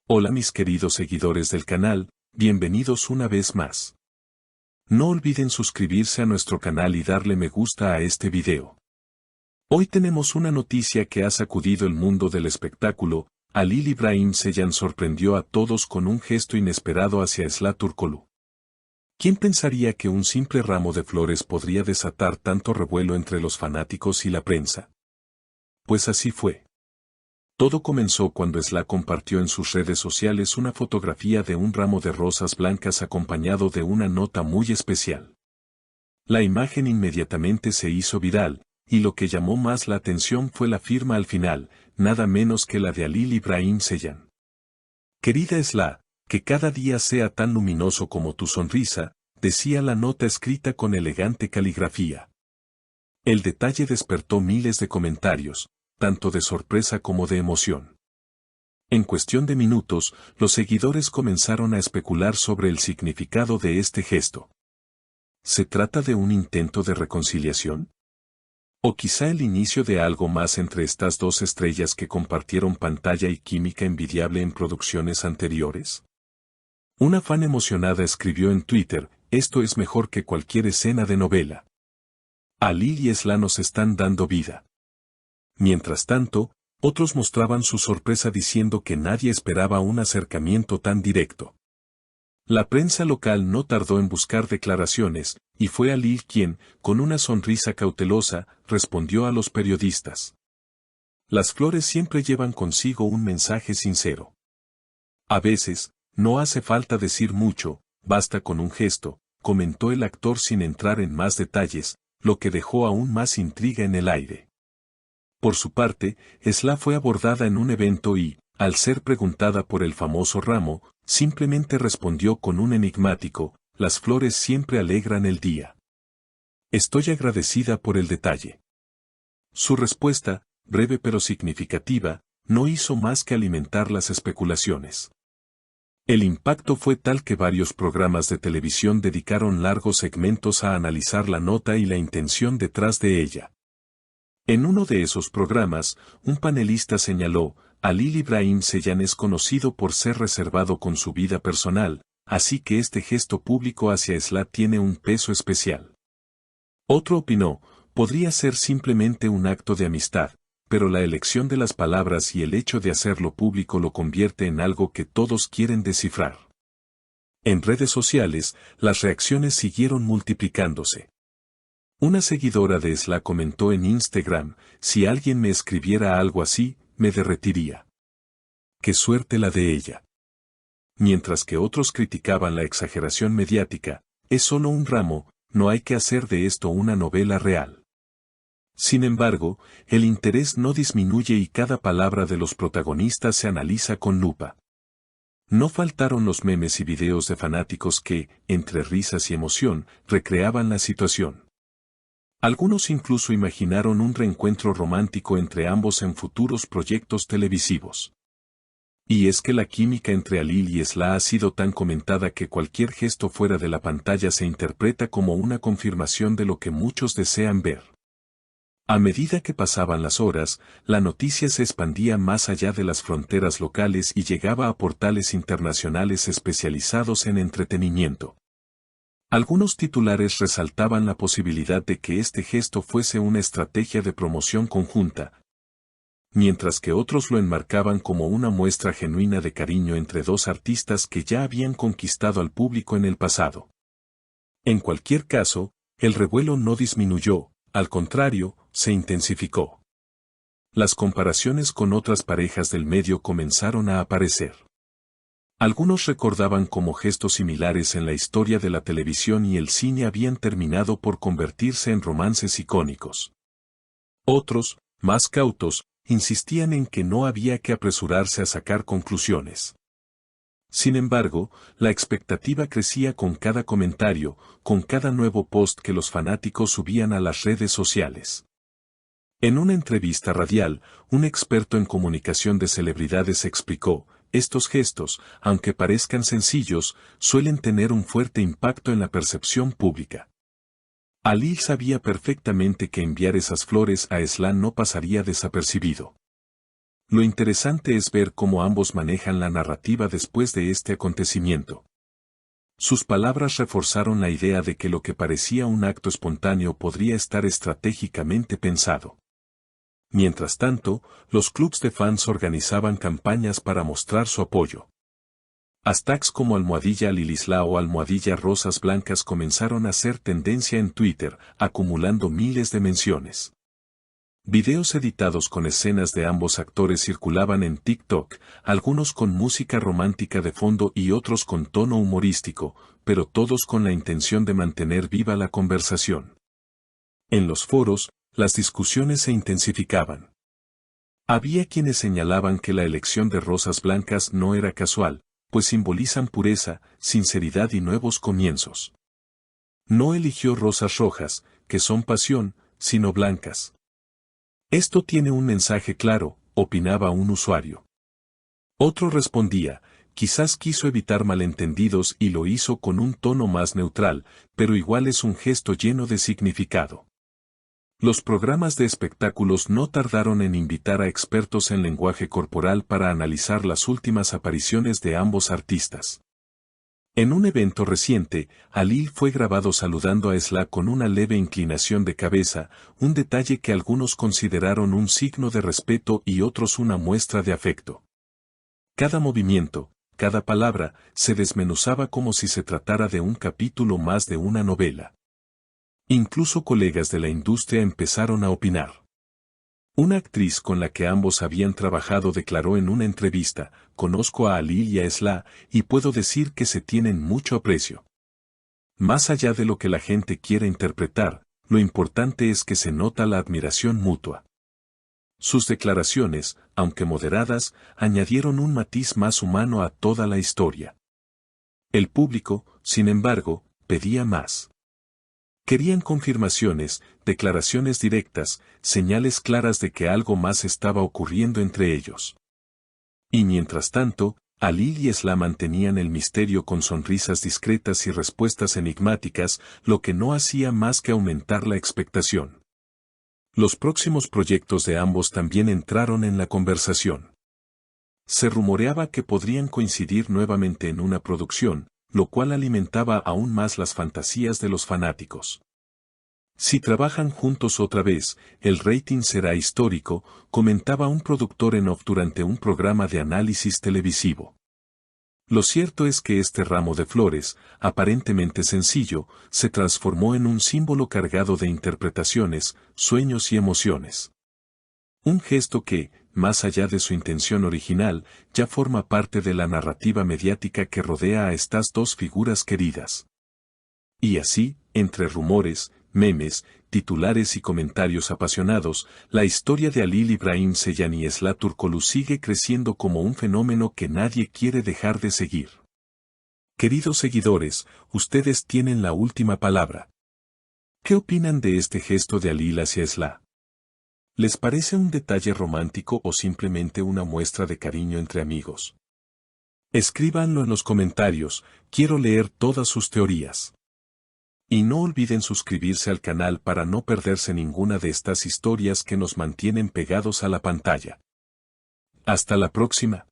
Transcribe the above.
Hola mis queridos seguidores del canal, bienvenidos una vez más. No olviden suscribirse a nuestro canal y darle me gusta a este video. Hoy tenemos una noticia que ha sacudido el mundo del espectáculo. Halil İbrahim Ceylan sorprendió a todos con un gesto inesperado hacia Esla Türkoğlu. ¿Quién pensaría que un simple ramo de flores podría desatar tanto revuelo entre los fanáticos y la prensa? Pues así fue. Todo comenzó cuando Esla compartió en sus redes sociales una fotografía de un ramo de rosas blancas acompañado de una nota muy especial. La imagen inmediatamente se hizo viral, y lo que llamó más la atención fue la firma al final, nada menos que la de Halil İbrahim Ceylan. Querida Esla, que cada día sea tan luminoso como tu sonrisa, decía la nota escrita con elegante caligrafía. El detalle despertó miles de comentarios, tanto de sorpresa como de emoción. En cuestión de minutos, los seguidores comenzaron a especular sobre el significado de este gesto. ¿Se trata de un intento de reconciliación? ¿O quizá el inicio de algo más entre estas dos estrellas que compartieron pantalla y química envidiable en producciones anteriores? Una fan emocionada escribió en Twitter: esto es mejor que cualquier escena de novela. Halil y Esla nos están dando vida. Mientras tanto, otros mostraban su sorpresa diciendo que nadie esperaba un acercamiento tan directo. La prensa local no tardó en buscar declaraciones, y fue Halil quien, con una sonrisa cautelosa, respondió a los periodistas. Las flores siempre llevan consigo un mensaje sincero. A veces, no hace falta decir mucho, basta con un gesto, comentó el actor sin entrar en más detalles, lo que dejó aún más intriga en el aire. Por su parte, Esla fue abordada en un evento y, al ser preguntada por el famoso ramo, simplemente respondió con un enigmático: las flores siempre alegran el día. Estoy agradecida por el detalle. Su respuesta, breve pero significativa, no hizo más que alimentar las especulaciones. El impacto fue tal que varios programas de televisión dedicaron largos segmentos a analizar la nota y la intención detrás de ella. En uno de esos programas, un panelista señaló: Halil İbrahim Ceylan es conocido por ser reservado con su vida personal, así que este gesto público hacia Esla tiene un peso especial. Otro opinó: podría ser simplemente un acto de amistad, pero la elección de las palabras y el hecho de hacerlo público lo convierte en algo que todos quieren descifrar. En redes sociales, las reacciones siguieron multiplicándose. Una seguidora de Esla comentó en Instagram: si alguien me escribiera algo así, me derretiría. ¡Qué suerte la de ella! Mientras que otros criticaban la exageración mediática: es solo un ramo, no hay que hacer de esto una novela real. Sin embargo, el interés no disminuye y cada palabra de los protagonistas se analiza con lupa. No faltaron los memes y videos de fanáticos que, entre risas y emoción, recreaban la situación. Algunos incluso imaginaron un reencuentro romántico entre ambos en futuros proyectos televisivos. Y es que la química entre Halil y Esla ha sido tan comentada que cualquier gesto fuera de la pantalla se interpreta como una confirmación de lo que muchos desean ver. A medida que pasaban las horas, la noticia se expandía más allá de las fronteras locales y llegaba a portales internacionales especializados en entretenimiento. Algunos titulares resaltaban la posibilidad de que este gesto fuese una estrategia de promoción conjunta, mientras que otros lo enmarcaban como una muestra genuina de cariño entre dos artistas que ya habían conquistado al público en el pasado. En cualquier caso, el revuelo no disminuyó, al contrario, se intensificó. Las comparaciones con otras parejas del medio comenzaron a aparecer. Algunos recordaban cómo gestos similares en la historia de la televisión y el cine habían terminado por convertirse en romances icónicos. Otros, más cautos, insistían en que no había que apresurarse a sacar conclusiones. Sin embargo, la expectativa crecía con cada comentario, con cada nuevo post que los fanáticos subían a las redes sociales. En una entrevista radial, un experto en comunicación de celebridades explicó: estos gestos, aunque parezcan sencillos, suelen tener un fuerte impacto en la percepción pública. Halil sabía perfectamente que enviar esas flores a Esla no pasaría desapercibido. Lo interesante es ver cómo ambos manejan la narrativa después de este acontecimiento. Sus palabras reforzaron la idea de que lo que parecía un acto espontáneo podría estar estratégicamente pensado. Mientras tanto, los clubs de fans organizaban campañas para mostrar su apoyo. Hashtags como almohadilla Lilisla o almohadilla Rosas Blancas comenzaron a ser tendencia en Twitter, acumulando miles de menciones. Videos editados con escenas de ambos actores circulaban en TikTok, algunos con música romántica de fondo y otros con tono humorístico, pero todos con la intención de mantener viva la conversación. En los foros, las discusiones se intensificaban. Había quienes señalaban que la elección de rosas blancas no era casual, pues simbolizan pureza, sinceridad y nuevos comienzos. No eligió rosas rojas, que son pasión, sino blancas. Esto tiene un mensaje claro, opinaba un usuario. Otro respondía, quizás quiso evitar malentendidos y lo hizo con un tono más neutral, pero igual es un gesto lleno de significado. Los programas de espectáculos no tardaron en invitar a expertos en lenguaje corporal para analizar las últimas apariciones de ambos artistas. En un evento reciente, Halil fue grabado saludando a Esla con una leve inclinación de cabeza, un detalle que algunos consideraron un signo de respeto y otros una muestra de afecto. Cada movimiento, cada palabra, se desmenuzaba como si se tratara de un capítulo más de una novela. Incluso colegas de la industria empezaron a opinar. Una actriz con la que ambos habían trabajado declaró en una entrevista, conozco a Halil y a Esla, y puedo decir que se tienen mucho aprecio. Más allá de lo que la gente quiere interpretar, lo importante es que se nota la admiración mutua. Sus declaraciones, aunque moderadas, añadieron un matiz más humano a toda la historia. El público, sin embargo, pedía más. Querían confirmaciones, declaraciones directas, señales claras de que algo más estaba ocurriendo entre ellos. Y mientras tanto, Halil y Esla mantenían el misterio con sonrisas discretas y respuestas enigmáticas, lo que no hacía más que aumentar la expectación. Los próximos proyectos de ambos también entraron en la conversación. Se rumoreaba que podrían coincidir nuevamente en una producción, lo cual alimentaba aún más las fantasías de los fanáticos. Si trabajan juntos otra vez, el rating será histórico, comentaba un productor en off durante un programa de análisis televisivo. Lo cierto es que este ramo de flores, aparentemente sencillo, se transformó en un símbolo cargado de interpretaciones, sueños y emociones. Un gesto que, más allá de su intención original, ya forma parte de la narrativa mediática que rodea a estas dos figuras queridas. Y así, entre rumores, memes, titulares y comentarios apasionados, la historia de Halil Ibrahim Ceyhan y Esla Turkoglu sigue creciendo como un fenómeno que nadie quiere dejar de seguir. Queridos seguidores, ustedes tienen la última palabra. ¿Qué opinan de este gesto de Halil hacia Esla? ¿Les parece un detalle romántico o simplemente una muestra de cariño entre amigos? Escríbanlo en los comentarios, quiero leer todas sus teorías. Y no olviden suscribirse al canal para no perderse ninguna de estas historias que nos mantienen pegados a la pantalla. Hasta la próxima.